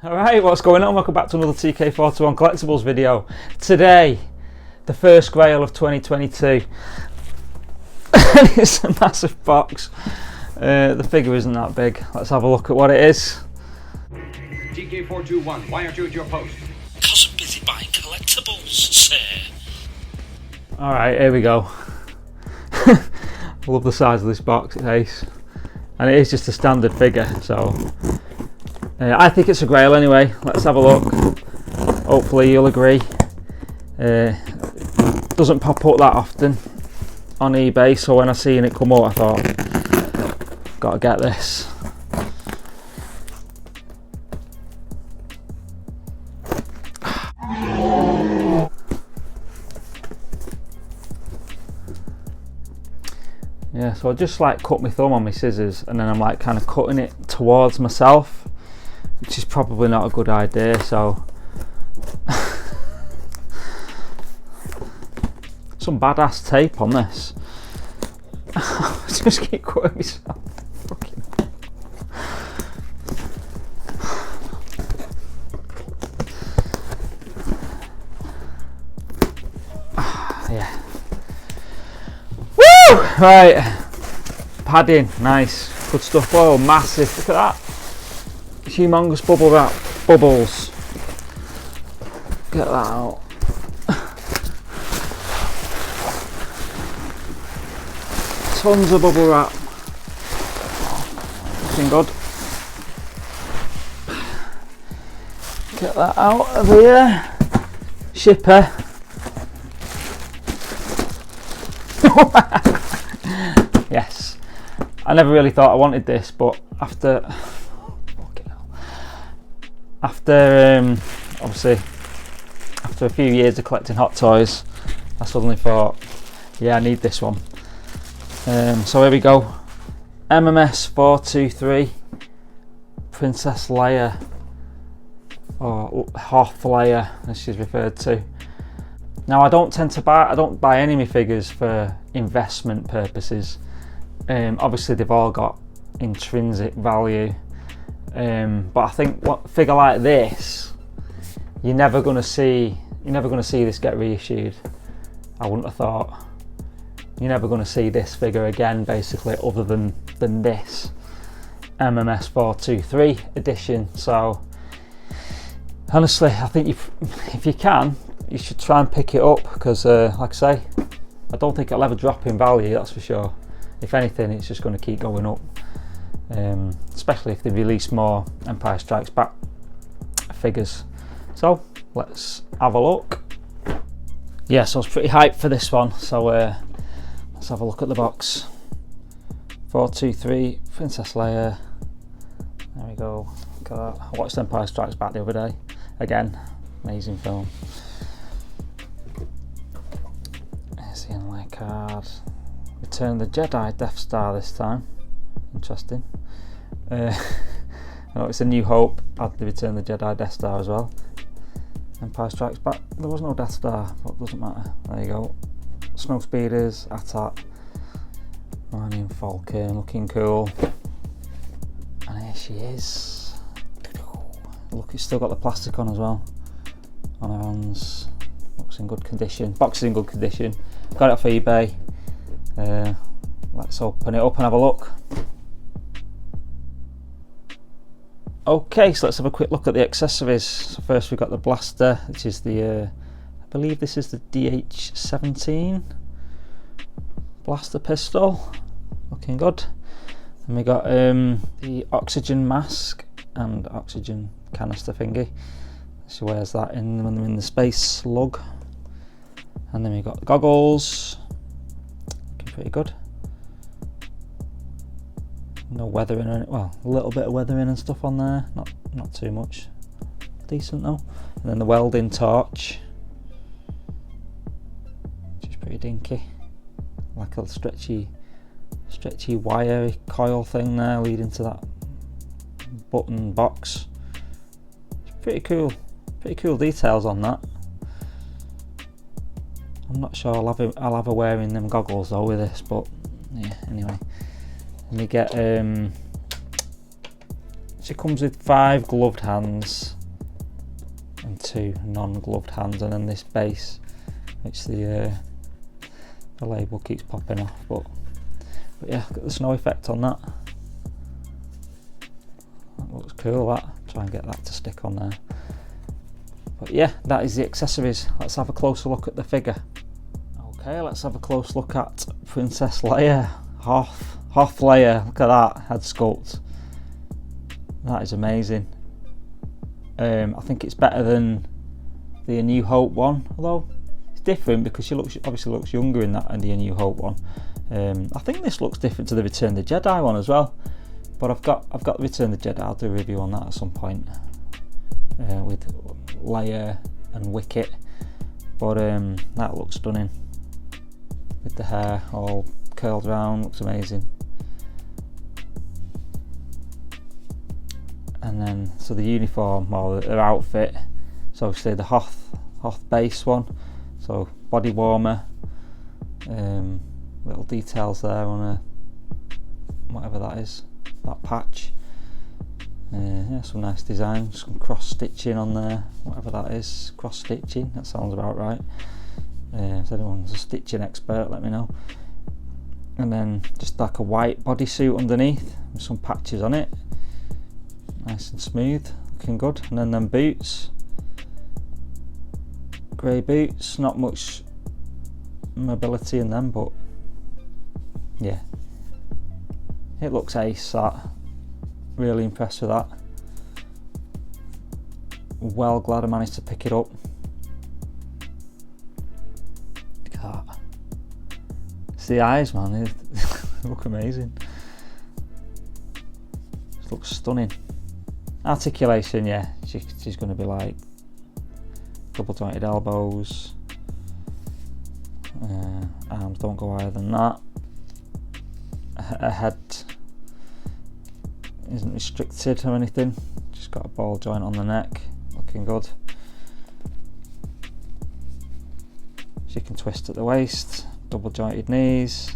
Alright, what's going on? Welcome back to another TK41 Collectibles video. Today, the first grail of 2022. It's a massive box. The figure isn't that big. Let's have a look at what it is. TK421, why aren't you at your post? Because I'm busy buying collectibles, sir. Alright, here we go. I love the size of this box, it's ace. And it is just a standard figure, so I think it's a grail anyway. Let's have a look. Hopefully you'll agree. Doesn't pop up that often on eBay, so when I seen it come up I thought, gotta get this. Yeah, so I just like cut my thumb on my scissors and then I'm like kind of cutting it towards myself, which is probably not a good idea, so some badass tape on this. Just keep cutting myself. Fucking yeah. Woo! Right, padding, nice, good stuff. Oh, massive! Look at that, humongous bubble wrap, bubbles. Get that out. Tons of bubble wrap. Looking good. Get that out of here. Shipper. Yes, I never really thought I wanted this, but after obviously after a few years of collecting Hot Toys, I suddenly thought, yeah, I need this one. So here we go, MMS 423 Princess Leia, or Hoth Leia as she's referred to. Now I don't buy any of my figures for investment purposes. Obviously they've all got intrinsic value, but I think what figure like this, you're never going to see this get reissued. I wouldn't have thought. You're never going to see this figure again, basically, other than this MMS 423 edition. So honestly, I think if you can, you should try and pick it up, because like I say, I don't think it'll ever drop in value, that's for sure. If anything, it's just going to keep going up, especially if they release more Empire Strikes Back figures. So let's have a look. Yeah, so I was pretty hyped for this one, so let's have a look at the box. 423 Princess Leia. There we go. Look at that. I watched Empire Strikes Back the other day. Again, amazing film. There's the inlay card. Return of the Jedi Death Star this time. Interesting. I know it's A New Hope had the Return of the Jedi Death Star as well. Empire Strikes Back, there was no Death Star, but it doesn't matter. There you go. Snow Speeders, Attack, Millennium Falcon, looking cool. And here she is. Look, it's still got the plastic on as well. On her hands. Looks in good condition. Box is in good condition. Got it off eBay. Let's open it up and have a look. Okay, so let's have a quick look at the accessories. So first we've got the blaster, which is the I believe this is the DH-17 blaster pistol. Looking good. And we got the oxygen mask and oxygen canister thingy. She wears that when they're in the space slug. And then we got the goggles. Looking pretty good. No weathering on it. Well, a little bit of weathering and stuff on there. Not too much. Decent though. And then the welding torch, which is pretty dinky. Like a stretchy wiry coil thing there leading to that button box. It's pretty cool details on that. I'm not sure I'll have her wearing them goggles though with this, but yeah, anyway. And we get she comes with 5 gloved hands and 2 non-gloved hands, and then this base, which the label keeps popping off, but yeah, got the snow effect on that. That looks cool, that. Try and get that to stick on there. But yeah, that is the accessories. Let's have a closer look at the figure. Okay, let's have a close look at Princess Leia. Hoth Leia, look at that head sculpt. That is amazing. I think it's better than the A New Hope one, although it's different because she obviously looks younger in that and the A New Hope one. I think this looks different to the Return of the Jedi one as well. But I've got the Return of the Jedi. I'll do a review on that at some point with Leia and Wicket. But that looks stunning with the hair all curled round. Looks amazing. And then so the uniform or her outfit. So obviously the Hoth base one. So body warmer. Little details there on a whatever that is. That patch. Yeah, some nice design, some cross stitching on there, whatever that is. Cross stitching, that sounds about right. If anyone's a stitching expert, let me know. And then just like a white bodysuit underneath with some patches on it, nice and smooth, looking good. And then them boots, grey boots, not much mobility in them, but yeah, it looks ace. That, really impressed with that. Well glad I managed to pick it up. Look at that. It's the eyes, man. They look amazing. It looks stunning. Articulation, yeah, she's going to be like double jointed elbows. Arms don't go higher than that. Her head isn't restricted or anything, just got a ball joint on the neck, looking good. She can twist at the waist, double jointed knees,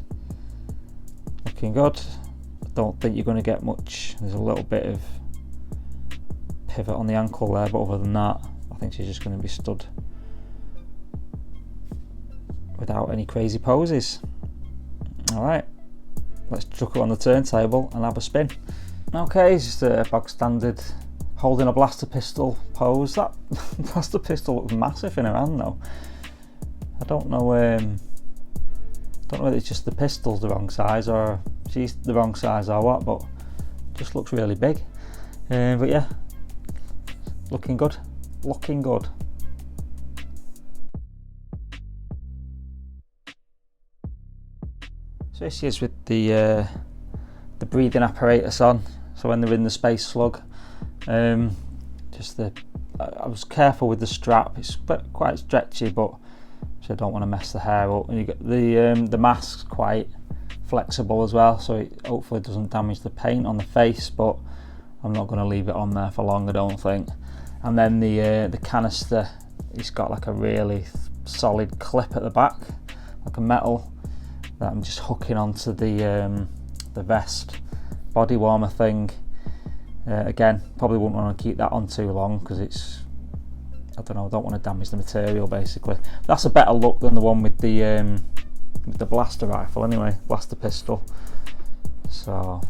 looking good. I don't think you're going to get much, there's a little bit of pivot on the ankle there, but other than that I think she's just going to be stood without any crazy poses. Alright, let's chuck her on the turntable and have a spin. Okay, it's just a bog standard holding a blaster pistol pose. That blaster pistol looks massive in her hand though. I don't know whether it's just the pistol's the wrong size or she's the wrong size or what, but just looks really big. But yeah, looking good, looking good. So this is with the breathing apparatus on, so when they're in the space slug. I was careful with the strap, it's quite stretchy, but so I don't want to mess the hair up. And you get the mask's quite flexible as well, so it hopefully doesn't damage the paint on the face, but I'm not going to leave it on there for long, I don't think. And then the canister, it's got like a really solid clip at the back, like a metal, that I'm just hooking onto the vest body warmer thing. Again, probably wouldn't want to keep that on too long because it's, I don't know, I don't want to damage the material basically. That's a better look than the one with the blaster rifle anyway, blaster pistol. So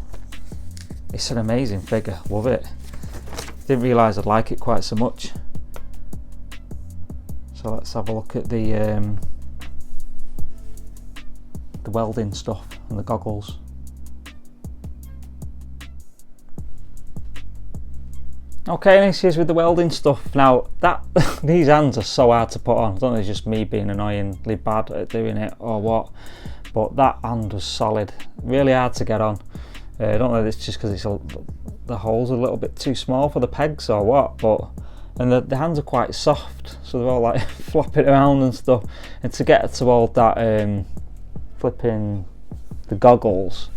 it's an amazing figure, love it. Didn't realise I'd like it quite so much. So let's have a look at the welding stuff and the goggles. Okay, and this is with the welding stuff. Now that these hands are so hard to put on. I don't know if it's just me being annoyingly bad at doing it or what, but that hand was solid, really hard to get on. I don't know if it's just because the holes are a little bit too small for the pegs or what, but and the hands are quite soft, so they're all like flopping around and stuff. And to get to hold that flipping the goggles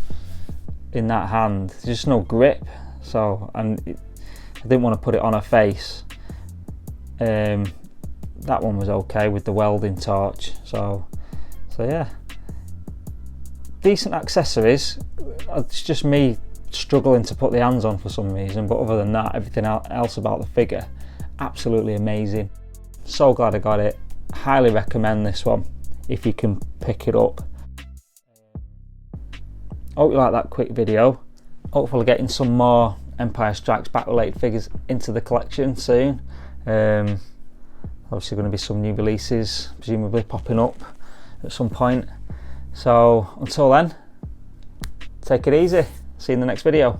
in that hand, there's just no grip. So I didn't want to put it on her face. That one was okay with the welding torch. So yeah, decent accessories. It's just me struggling to put the hands on for some reason, but other than that, everything else about the figure, absolutely amazing. So glad I got it. Highly recommend this one if you can pick it up. Hope you like that quick video. Hopefully getting some more Empire Strikes Back related figures into the collection soon. Obviously going to be some new releases presumably popping up at some point. So until then, take it easy. See you in the next video.